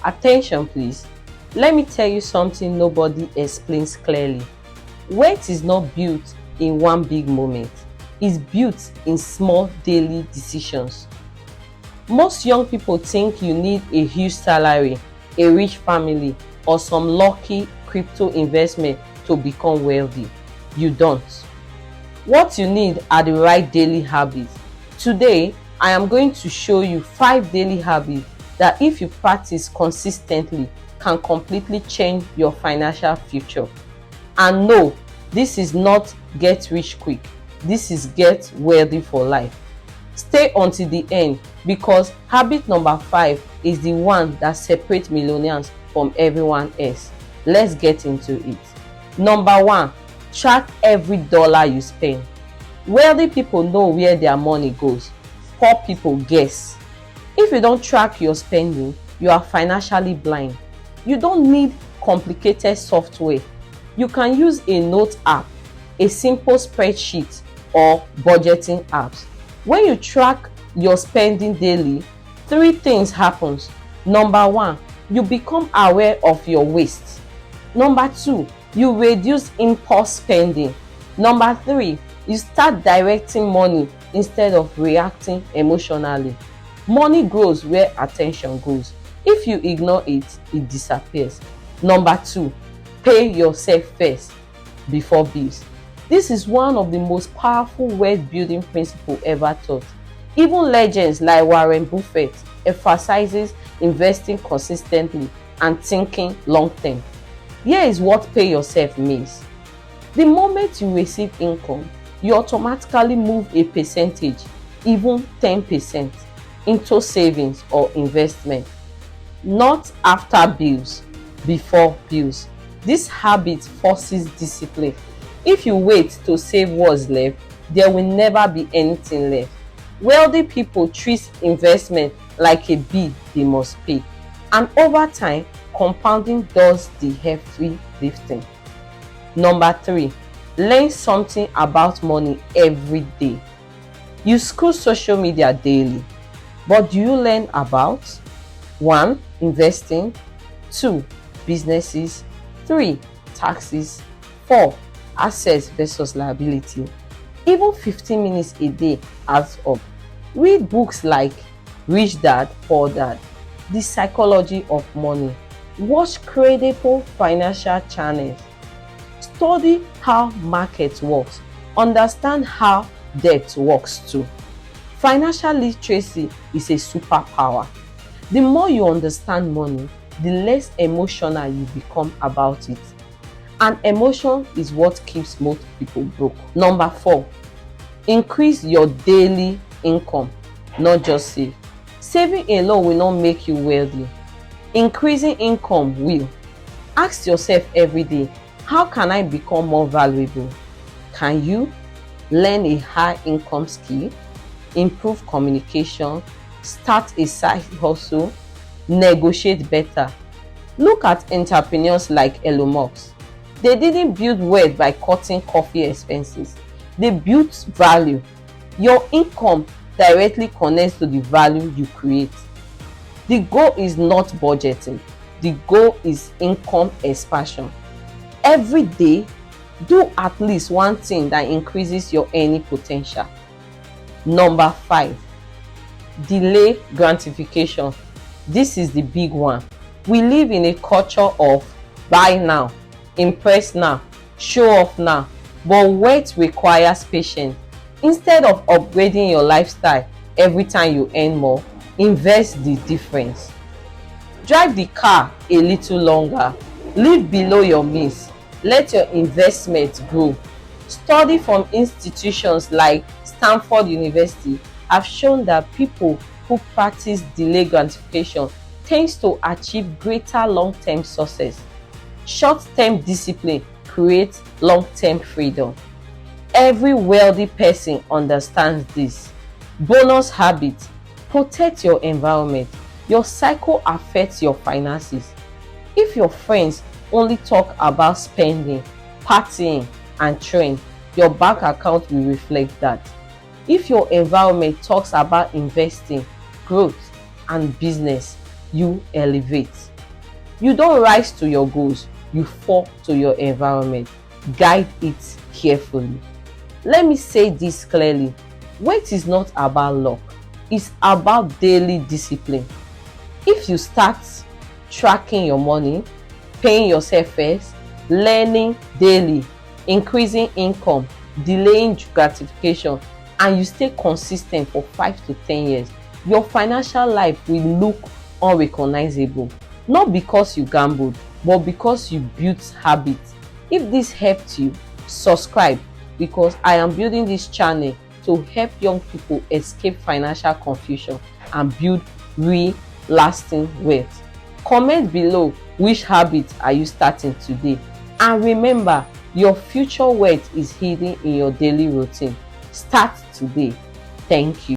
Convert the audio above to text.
Attention please, let me tell you something nobody explains clearly. Wealth is not built in one big moment, it's built in small daily decisions. Most young people think you need a huge salary, a rich family, or some lucky crypto investment to become wealthy. You don't. What you need are the right daily habits. Today, I am going to show you 5 daily habits that, if you practice consistently, can completely change your financial future. And no, this is not get rich quick. This is get wealthy for life. Stay until the end, because habit number 5 is the one that separates millionaires from everyone else. Let's get into it. Number 1, track every dollar you spend. Wealthy people know where their money goes. Poor people guess. If you don't track your spending, you are financially blind. You don't need complicated software. You can use a note app, a simple spreadsheet, or budgeting apps. When you track your spending daily, 3 things happen. Number 1, you become aware of your waste. Number 2, you reduce impulse spending. Number 3, you start directing money instead of reacting emotionally. Money grows where attention goes. If you ignore it, it disappears. Number 2, pay yourself first before bills. This is one of the most powerful wealth building principles ever taught. Even legends like Warren Buffett emphasizes investing consistently and thinking long term. Here is what pay yourself means. The moment you receive income, you automatically move a percentage, even 10%, into savings or investment. Not after bills, before bills. This habit forces discipline. If you wait to save what's left, there will never be anything left. Wealthy people treat investment like a bill they must pay, and over time, compounding does the heavy lifting. Number 3, learn something about money every day. You scroll social media daily, but do you learn about 1, investing, 2, businesses, 3, taxes, 4, assets versus liability? Even 15 minutes a day adds up. Read books like Rich Dad, Poor Dad, The Psychology of Money. Watch credible financial channels. Study how market works. Understand how debt works too. Financial literacy is a superpower. The more you understand money, the less emotional you become about it. And emotion is what keeps most people broke. Number 4, increase your daily income, not just save. Saving alone will not make you wealthy. Increasing income will. Ask yourself every day, how can I become more valuable? Can you learn a high income skill, improve communication, start a side hustle, negotiate better? Look at entrepreneurs like Elon Musk. They didn't build wealth by cutting coffee expenses. They built value. Your income directly connects to the value you create. The goal is not budgeting. The goal is income expansion. Every day, do at least one thing that increases your earning potential. Number 5, delay gratification. This is the big one. We live in a culture of buy now, impress now, show off now. But wealth requires patience. Instead of upgrading your lifestyle every time you earn more, invest the difference. Drive the car a little longer. Live below your means. Let your investment grow. Study from institutions like Stanford University have shown that people who practice delayed gratification tends to achieve greater long-term success. Short-term discipline creates long-term freedom. Every wealthy person understands this. Bonus habit: protect your environment. Your cycle affects your finances. If your friends only talk about spending, partying, and trend, your bank account will reflect that. If your environment talks about investing, growth, and business, you elevate. You don't rise to your goals, you fall to your environment. Guide it carefully. Let me say this clearly. Wealth is not about luck, it's about daily discipline. If you start tracking your money, paying yourself first, learning daily, increasing income, delaying gratification, and you stay consistent for 5 to 10 years, your financial life will look unrecognizable. Not because you gambled, but because you built habits. If this helped you, subscribe, because I am building this channel to help young people escape financial confusion and build real lasting wealth. Comment below which habits are you starting today, and remember, your future wealth is hidden in your daily routine. Start today. Thank you.